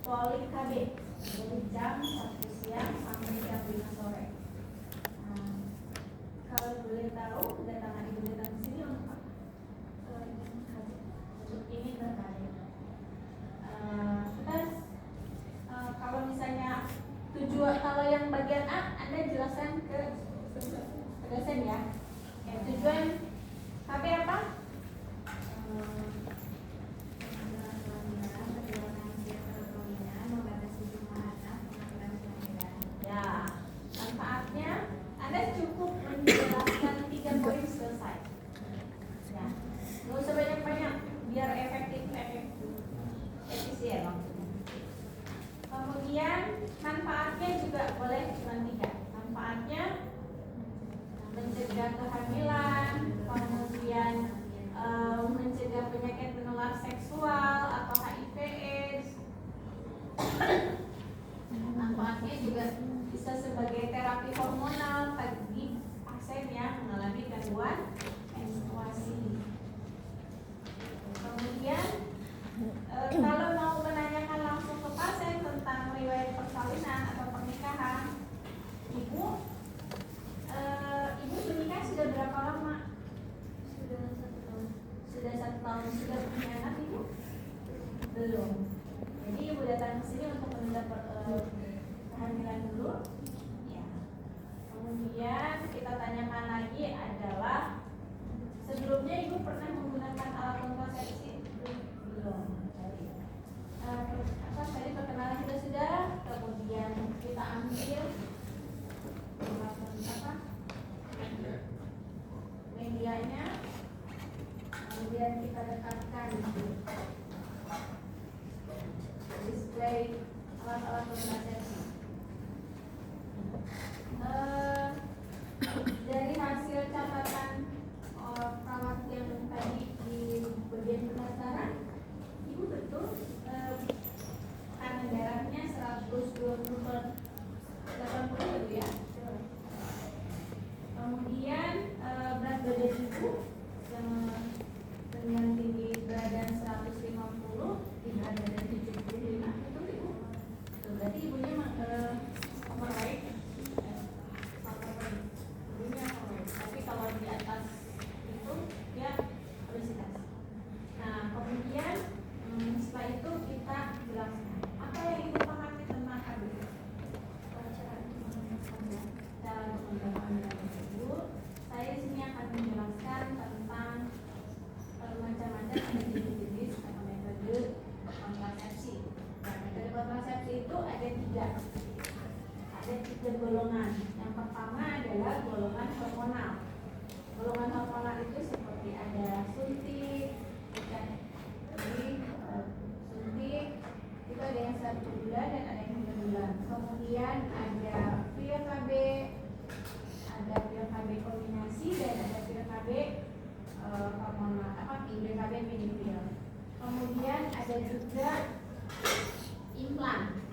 Polik KB dari jam 1 siang sampai jam 5 sore. Kalau boleh tahu kedatangan ibu datang ke sini untuk apa? Untuk ini terkait. Terus kalau misalnya tujuan, kalau yang bagian A Anda jelaskan ke dosen ya. Tujuan KB apa? Ya, manfaatnya Anda cukup menjelaskan 3 poin selesai. Ya, nggak usah banyak-banyak biar efisien maksudnya. Kemudian manfaatnya juga boleh cuma 3. Manfaatnya mencegah kehamilan, kemudian mencegah penyakit menular seksual atau HIV/AIDS. Manfaatnya juga bisa sebagai terapi hormonal bagi pasien yang mengalami gangguan menstruasi. Kemudian kalau mau menanyakan langsung ke pasien tentang riwayat persalinan atau pernikahan, ibu menikah sudah berapa lama? Sudah 1 tahun. Sudah 1 tahun. Sudah punya anak ibu? Belum. Jadi ibu datang ke sini untuk menunda kehamilan dulu. Ya. Kemudian kita tanyakan lagi adalah sebelumnya ibu pernah menggunakan alat kontrasepsi? Belum. Tadi perkenalan kita sudah. Kemudian kita ambil medianya, kemudian kita dekatkan display alat-alat kontrasepsi. Dari hasil catatan perawat yang tadi di bagian pendaftaran, ibu betul tekanan darahnya 120/80 ya. Kemudian berat badan ibu dengan tinggi badan 150, tinggi badan 75, betul ibu? Berarti ibunya overweight. Ibunya overweight. Tapi kalau di atas itu dia obesitas. Nah, kemudian setelah itu kita jelaskan apa yang ibu pahami tentang KB. Cara menggunakan ibu. Saya di sini akan menjelaskan tentang macam-macam jenis-jenis atau metode kontrasepsi. Nah, metode kontrasepsi itu ada 3 golongan. Yang pertama adalah golongan hormonal. Golongan hormonal itu seperti ada suntik, suntik itu ada yang 1 bulan dan ada yang 3 bulan. Kemudian ada pil KB, ada pil KB kombinasi dan ada pil KB hormonal pil KB mini pil. Kemudian ada juga implan.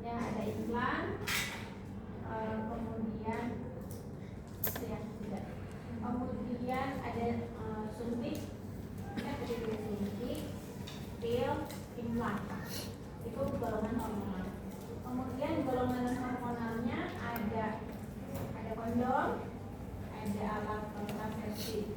Ya, ada implan. Kemudian kemudian ada suntik. Kita pilih suntik, pil, implan. Itu golongan hormonal. Kemudian golongan hormonalnya ada kondom, ada alat kontrasepsi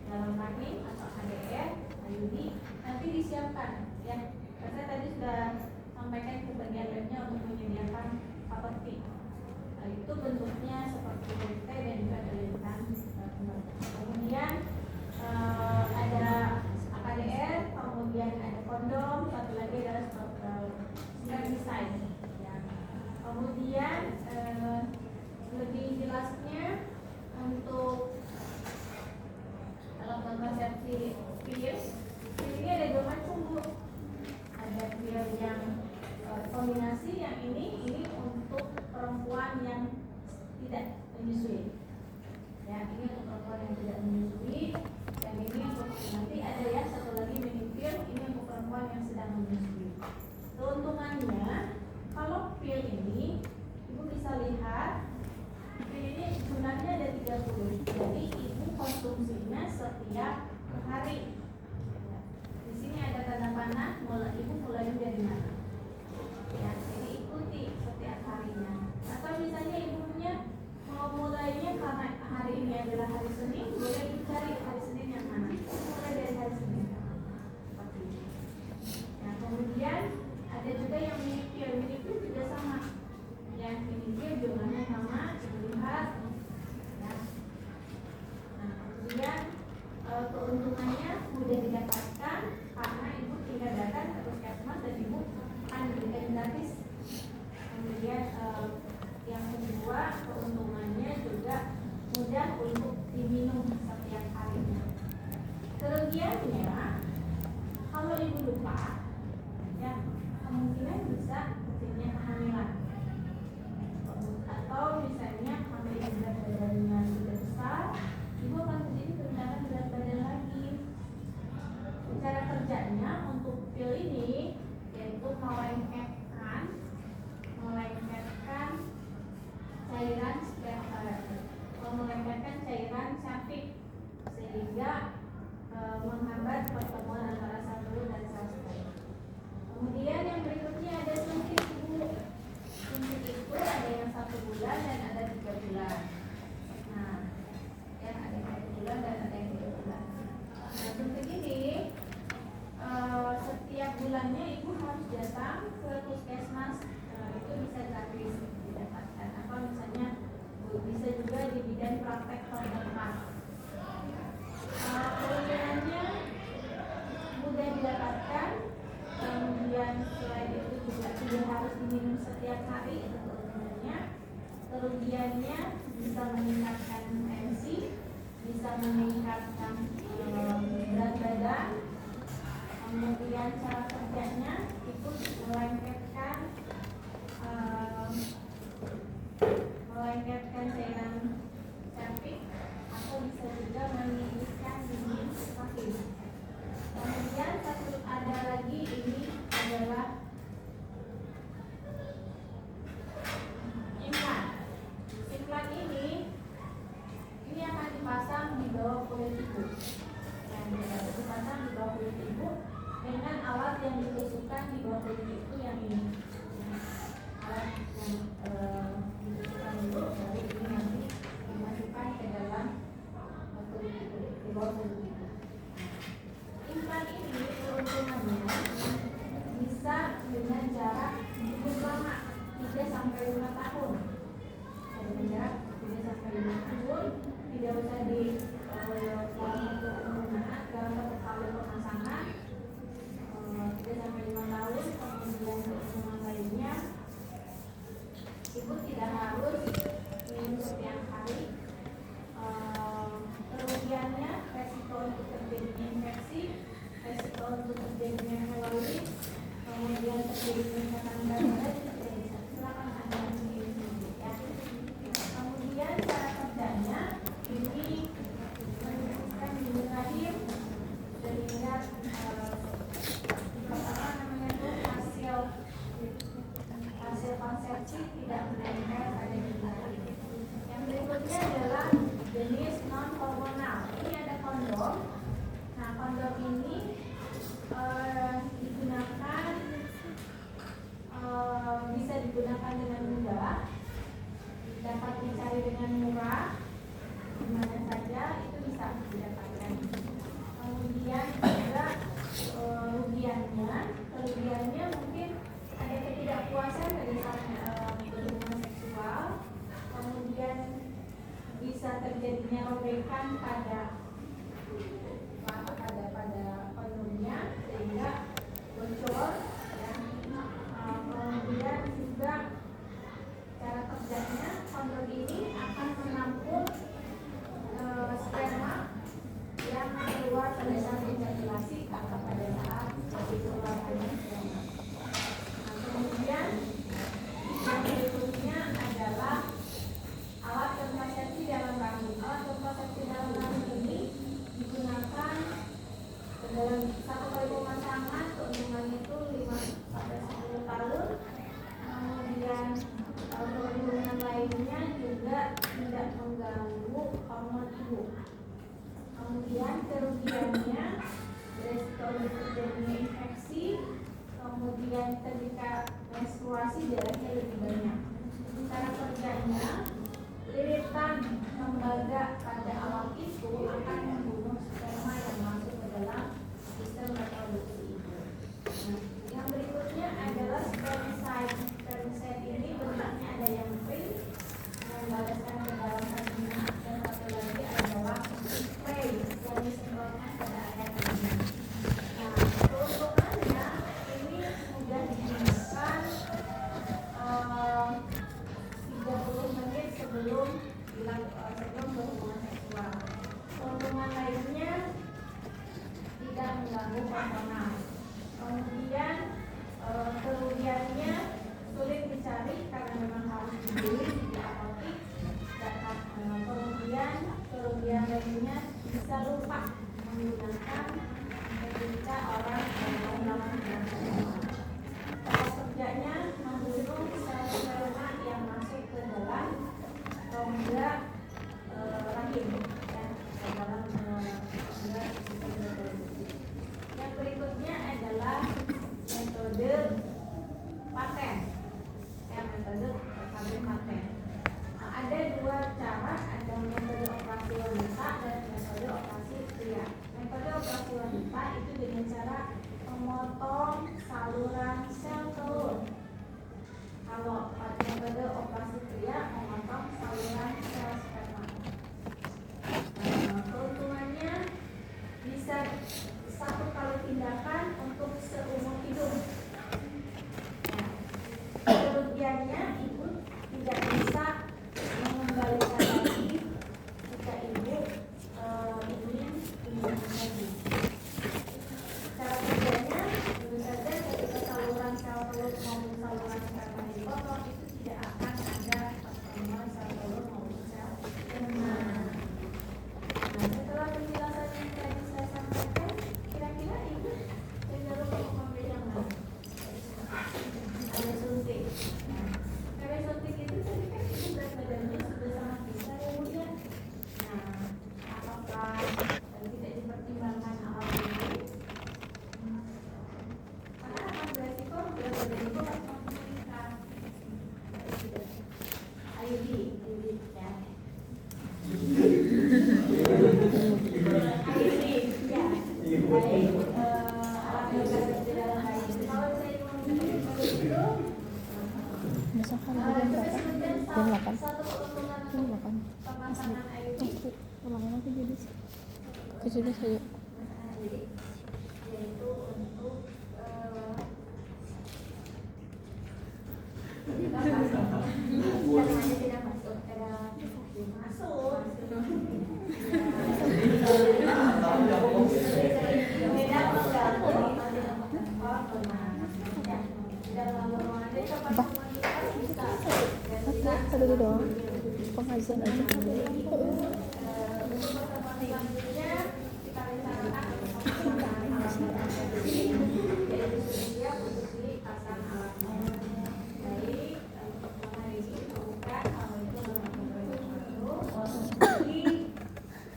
dalam rahim atau HDR, IUD. Nanti disiapkan ya. Saya tadi sudah sampaikan ke bagian labnya untuk menyediakan paper tip. Itu bentuknya seperti LT dan juga ada lintang. Kemudian ada AKDR, kemudian ada kondom, satu lagi adalah strap design. Ya. Kemudian lebih jelasnya untuk alat kontrasepsi pil ini ada 2 macam bu. Ada pil yang kombinasi, yang ini untuk perempuan yang tidak menyusui. Ya, ini untuk perempuan yang tidak menyusui, dan ini untuk nanti ada ya satu lagi mini pil, ini untuk perempuan yang sedang menyusui. Keuntungannya kalau pil ini ibu bisa lihat pil ini jumlahnya ada 30. Jadi ibu konsumsinya setiap hari. Di sini ada tanda panah, ibu mulai Ada juga yang minipil juga sama. Yang minipil jumlahnya sama, dilihat. Ya. Nah, kemudian keuntungannya mudah didapatkan karena ibu tinggal datang ke puskesmas dan ibu akan diberikan gratis. Kemudian yang kedua, keuntungannya juga mudah untuk diminum setiap harinya. Kerugiannya, kalau ibu lupa, ya kemungkinan bisa terjadinya kehamilan, atau misalnya kalau ibu berat badannya sudah besar, ibu akan terjadi peningkatan berat badan lagi. Cara kerjanya untuk pil ini yaitu melengketkan cairan safik sehingga menghambat pertemuan antara sel telur dan sel sperma. Kemudian yang berikutnya ada suntik ibu. Suntik itu ada yang 1 bulan dan ada 3 bulan. Nah, yang ada yang 1 bulan dan ada yang 3 bulan. Nah, suntik ini setiap bulannya ibu harus datang ke puskesmas. Itu bisa gratis didapatkan. Atau misalnya bisa juga di bidang praktek terdekat. Kemudiannya mudah didapatkan. Kemudian selain itu juga tidak harus diminum setiap hari. Itu keuntungannya. Kerugiannya bisa meningkatkan tensi, bisa meningkatkan berat badan. Kemudian cara kerjanya itu melengketkan cairan safik atau bisa juga menipiskan dinding vagin. Kemudian ada lagi, ini adalah implan. Implan ini akan dipasang di bawah kulit ibu. Yang dipasang di bawah kulit ibu dengan alat yang ditusukkan di bawah kulit itu yang ini. Alat yang ditusukkan dulu, dari ini nanti dimasukkan ke dalam kulit ibu, di bawah kulit ibu. Implan ini keuntungannya bisa dengan jarak cukup lama, 3-5 tahun. Dengan jarak 3-5 tahun, tidak usah di dalam satu penggunaan, dalam satu kali pemasangan 3-5 tahun. Kemudian keuntungan lainnya, ibu tidak harus minum setiap hari. Kerugiannya, resiko untuk terjadinya infeksi, resiko untuk terjadinya hemolit, kemudian terjadi peningkatan berat badan itu tidak bisa. Silakan anda sendiri ya. Kemudian cara kerjanya ini menunjukkan di rahim sehingga hasil konsepsi tidak menempel pada rahim. Yang berikutnya adalah jenis non hormonal. Ini ada kondom. Nah, kondom ini bisa digunakan dengan mudah, dapat dicari dengan murah, di mana saja itu bisa didapatkan. Kemudian juga kerugiannya mungkin ada ketidakpuasan pada saat berhubungan seksual, kemudian bisa terjadinya robekan pada kondomnya sehingga bocor ya. Kemudian juga cara kerjanya, kondom ini akan menampung sperma yang keluar pada saat ejakulasi atau pada saat dikeluarkannya sperma. Nah, kemudian yang berikutnya adalah alat kontrasepsi dalam rahim. Alat kontrasepsi dalam rahim ini digunakan dalam 1 kali pemasangan, keuntungannya itu 5-10 tahun. Kemudian keuntungan lainnya juga tidak mengganggu hormon ibu. Kemudian kerugiannya, resiko terjadinya infeksi, kemudian ketika menstruasi darahnya lebih banyak. Cara kerjanya, liritan tembaga pada alat itu akan membunuh sperma yang masuk ke dalam sistem reproduksi ibu. Nah, yang berikutnya adalah ID ya. Baik, alat yang di dalam ID. Kalau saya mau itu, Misalkan jam berapa? Jam 8. Jam 8. pemasangan ID. Kemarin aku jadi sih. Kejudah saja. Yaitu untuk tidak masuk Apa dulu dong? Pengajian aja.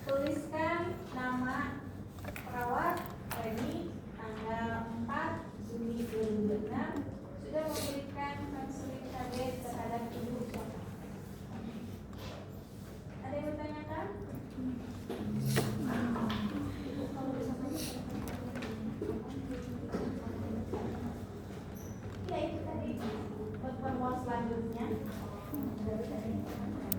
Tuliskan nama perawat Reni tanggal 4 Juni 2006 sudah memberikan konseling tablet terhadap ibu. Ada yang bertanyakan? Ya itu tadi pertemuan selanjutnya.